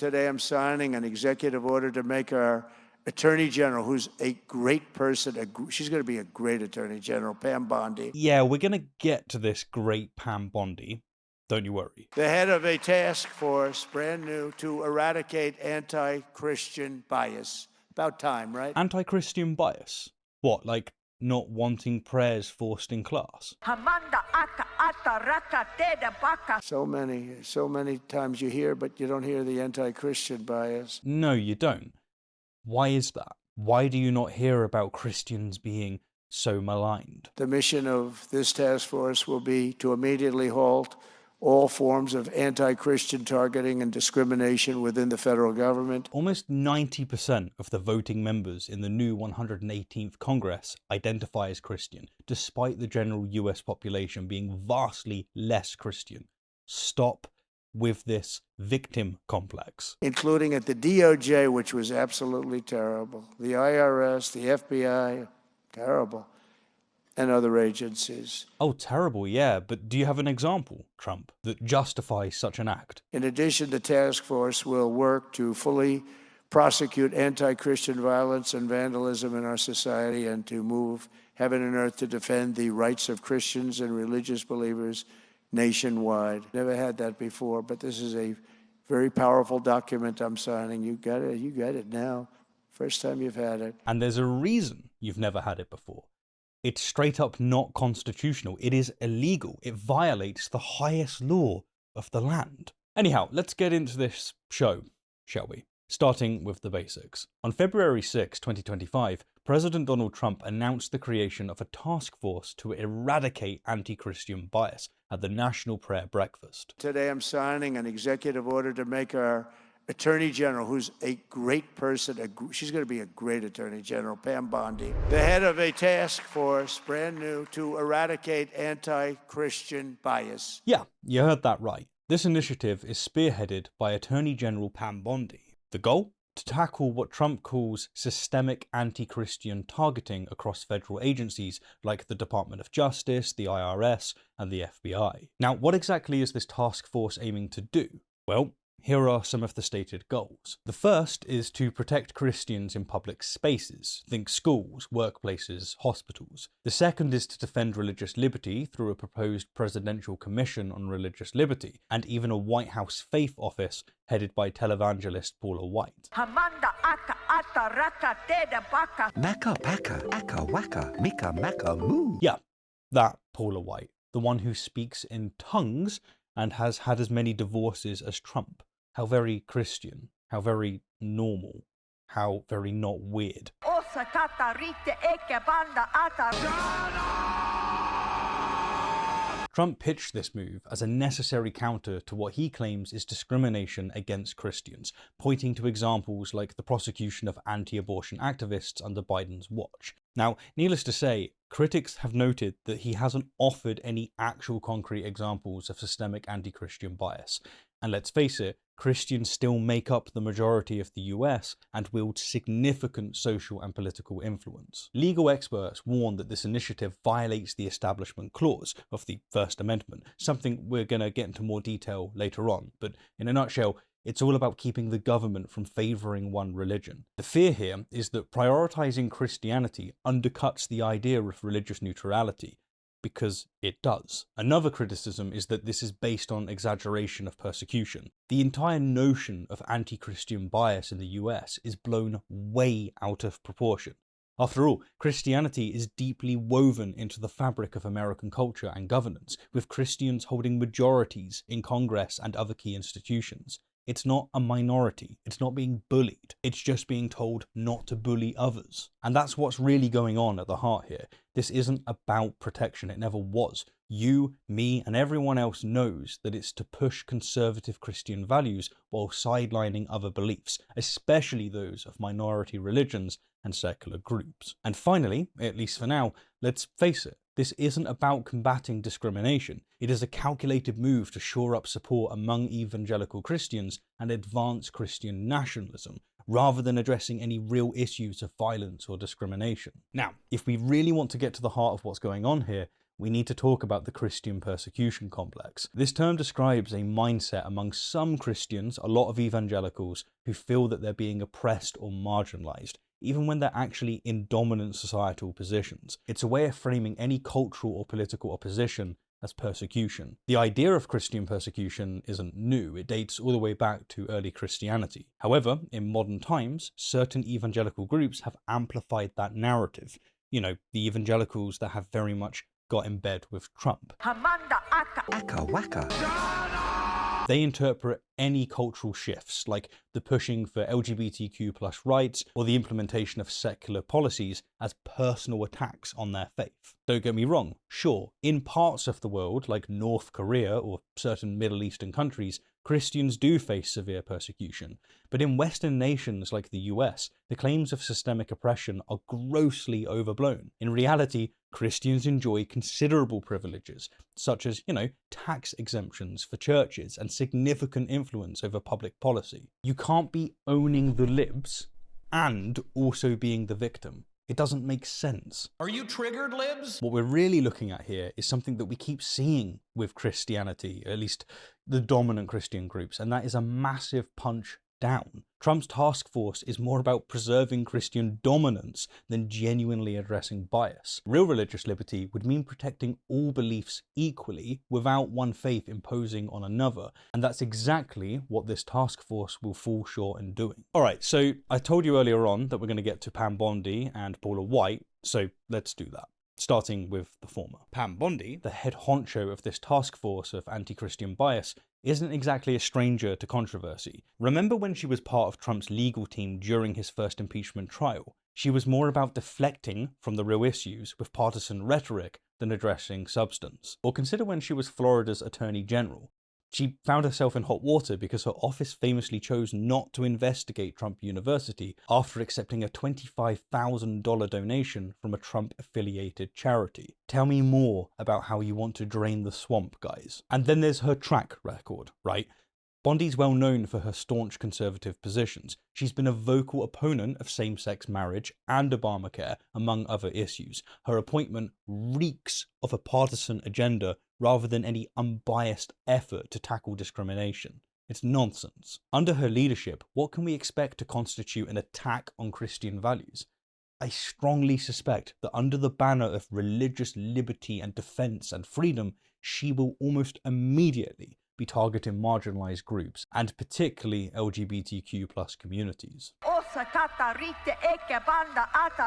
Today I'm signing an executive order to make our Attorney General, who's a great person, she's going to be a great Attorney General, Pam Bondi. Yeah, we're going to get to this great Pam Bondi. Don't you worry. The head of a task force, brand new, to eradicate anti-Christian bias. About time, right? Anti-Christian bias? What, like not wanting prayers forced in class? So many times you hear, but you don't hear the anti-Christian bias. No, you don't. Why is that? Why do you not hear about Christians being so maligned? The mission of this task force will be to immediately halt all forms of anti-Christian targeting and discrimination within the federal government. Almost 90% of the voting members in the new 118th Congress identify as Christian, despite the general US population being vastly less Christian. Stop with this victim complex. Including at the DOJ, which was absolutely terrible, the IRS, the FBI, terrible, and other agencies. Oh, terrible, yeah, but do you have an example, Trump, that justifies such an act? In addition, the task force will work to fully prosecute anti-Christian violence and vandalism in our society and to move heaven and earth to defend the rights of Christians and religious believers nationwide. Never had that before, but this is a very powerful document I'm signing. You got it now. First time you've had it. And there's a reason you've never had it before. It's straight up not constitutional. It is illegal. It violates the highest law of the land. Anyhow, let's get into this show, shall we? Starting with the basics. On February 6, 2025, President Donald Trump announced the creation of a task force to eradicate anti-Christian bias at the National Prayer Breakfast. Today I'm signing an executive order to make our Attorney General, who's a great person, she's going to be a great Attorney General, Pam Bondi, the head of a task force, brand new, to eradicate anti-Christian bias. Yeah, you heard that right. This initiative is spearheaded by Attorney General Pam Bondi. The goal? To tackle what Trump calls systemic anti-Christian targeting across federal agencies like the Department of Justice, the IRS, and the FBI. Now, what exactly is this task force aiming to do? Well, here are some of the stated goals. The first is to protect Christians in public spaces, think schools, workplaces, hospitals. The second is to defend religious liberty through a proposed presidential commission on religious liberty, and even a White House faith office headed by televangelist Paula White. Maka paka, aka waka, mika maka moo. Yeah, that Paula White, the one who speaks in tongues and has had as many divorces as Trump. How very Christian, how very normal, how very not weird. Trump pitched this move as a necessary counter to what he claims is discrimination against Christians, pointing to examples like the prosecution of anti-abortion activists under Biden's watch. Now, needless to say, critics have noted that he hasn't offered any actual concrete examples of systemic anti-Christian bias. And let's face it, Christians still make up the majority of the US and wield significant social and political influence. Legal experts warn that this initiative violates the Establishment Clause of the First Amendment, something we're going to get into more detail later on, but in a nutshell, it's all about keeping the government from favouring one religion. The fear here is that prioritising Christianity undercuts the idea of religious neutrality, because it does. Another criticism is that this is based on exaggeration of persecution. The entire notion of anti-Christian bias in the US is blown way out of proportion. After all, Christianity is deeply woven into the fabric of American culture and governance, with Christians holding majorities in Congress and other key institutions. It's not a minority, it's not being bullied, it's just being told not to bully others. And that's what's really going on at the heart here. This isn't about protection, it never was. You, me, and everyone else knows that it's to push conservative Christian values while sidelining other beliefs, especially those of minority religions and secular groups. And finally, at least for now, let's face it, this isn't about combating discrimination. It is a calculated move to shore up support among evangelical Christians and advance Christian nationalism, rather than addressing any real issues of violence or discrimination. Now, if we really want to get to the heart of what's going on here, we need to talk about the Christian persecution complex. This term describes a mindset among some Christians, a lot of evangelicals, who feel that they're being oppressed or marginalized, even when they're actually in dominant societal positions. It's a way of framing any cultural or political opposition as persecution. The idea of Christian persecution isn't new, it dates all the way back to early Christianity. However, in modern times, certain evangelical groups have amplified that narrative. You know, the evangelicals that have very much got in bed with Trump. Aka waka. They interpret any cultural shifts, like the pushing for LGBTQ+ rights or the implementation of secular policies, as personal attacks on their faith. Don't get me wrong, sure, in parts of the world, like North Korea or certain Middle Eastern countries, Christians do face severe persecution. But in Western nations like the US, the claims of systemic oppression are grossly overblown. In reality, Christians enjoy considerable privileges, such as, tax exemptions for churches and significant influence over public policy. You can't be owning the libs and also being the victim. It doesn't make sense. Are you triggered, libs? What we're really looking at here is something that we keep seeing with Christianity, at least the dominant Christian groups, and that is a massive punch down. Trump's task force is more about preserving Christian dominance than genuinely addressing bias. Real religious liberty would mean protecting all beliefs equally without one faith imposing on another, and that's exactly what this task force will fall short in doing. Alright, so I told you earlier on that we're going to get to Pam Bondi and Paula White, so let's do that. Starting with the former. Pam Bondi, the head honcho of this task force of anti-Christian bias, isn't exactly a stranger to controversy. Remember when she was part of Trump's legal team during his first impeachment trial? She was more about deflecting from the real issues with partisan rhetoric than addressing substance. Or consider when she was Florida's Attorney General. She found herself in hot water because her office famously chose not to investigate Trump University after accepting a $25,000 donation from a Trump-affiliated charity. Tell me more about how you want to drain the swamp, guys. And then there's her track record, right? Bondi's well known for her staunch conservative positions. She's been a vocal opponent of same-sex marriage and Obamacare, among other issues. Her appointment reeks of a partisan agenda rather than any unbiased effort to tackle discrimination. It's nonsense. Under her leadership, what can we expect to constitute an attack on Christian values? I strongly suspect that under the banner of religious liberty and defense and freedom, she will almost immediately be targeting marginalized groups, and particularly LGBTQ+ communities.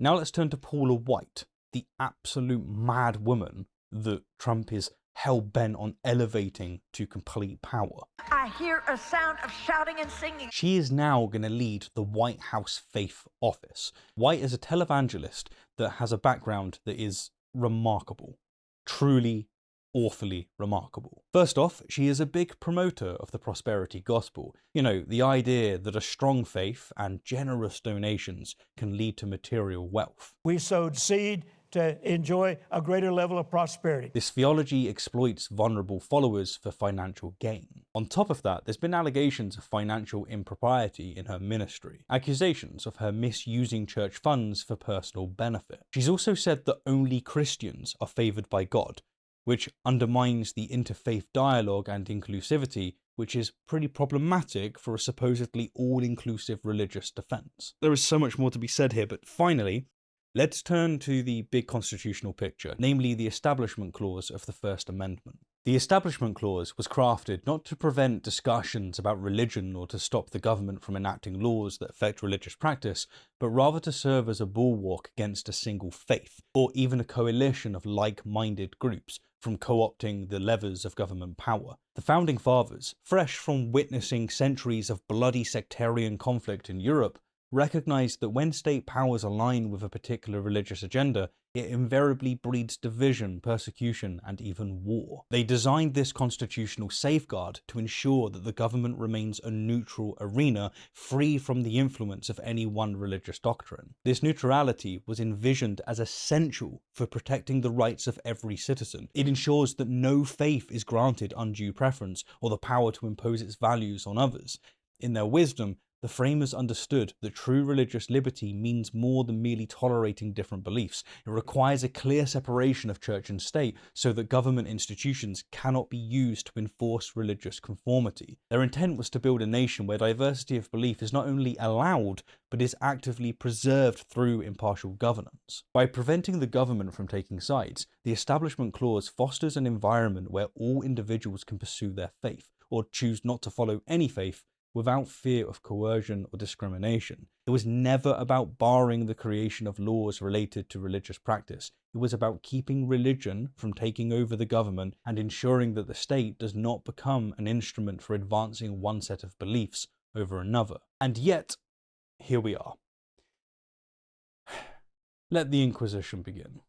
Now let's turn to Paula White, the absolute mad woman that Trump is hell-bent on elevating to complete power. I hear a sound of shouting and singing. She is now going to lead the White House Faith Office. White is a televangelist that has a background that is remarkable. Truly, awfully remarkable. First off, she is a big promoter of the prosperity gospel. The idea that a strong faith and generous donations can lead to material wealth. We sowed seed to enjoy a greater level of prosperity. This theology exploits vulnerable followers for financial gain. On top of that, there's been allegations of financial impropriety in her ministry, accusations of her misusing church funds for personal benefit. She's also said that only Christians are favored by God, which undermines the interfaith dialogue and inclusivity, which is pretty problematic for a supposedly all-inclusive religious defense. There is so much more to be said here, but finally, let's turn to the big constitutional picture, namely the Establishment Clause of the First Amendment. The Establishment Clause was crafted not to prevent discussions about religion or to stop the government from enacting laws that affect religious practice, but rather to serve as a bulwark against a single faith, or even a coalition of like-minded groups, from co-opting the levers of government power. The Founding Fathers, fresh from witnessing centuries of bloody sectarian conflict in Europe, recognized that when state powers align with a particular religious agenda, it invariably breeds division, persecution, and even war. They designed this constitutional safeguard to ensure that the government remains a neutral arena, free from the influence of any one religious doctrine. This neutrality was envisioned as essential for protecting the rights of every citizen. It ensures that no faith is granted undue preference or the power to impose its values on others. In their wisdom, The framers understood that true religious liberty means more than merely tolerating different beliefs. It requires a clear separation of church and state so that government institutions cannot be used to enforce religious conformity. Their intent was to build a nation where diversity of belief is not only allowed, but is actively preserved through impartial governance. By preventing the government from taking sides, the Establishment Clause fosters an environment where all individuals can pursue their faith, or choose not to follow any faith, without fear of coercion or discrimination. It was never about barring the creation of laws related to religious practice. It was about keeping religion from taking over the government and ensuring that the state does not become an instrument for advancing one set of beliefs over another. And yet, here we are. Let the Inquisition begin.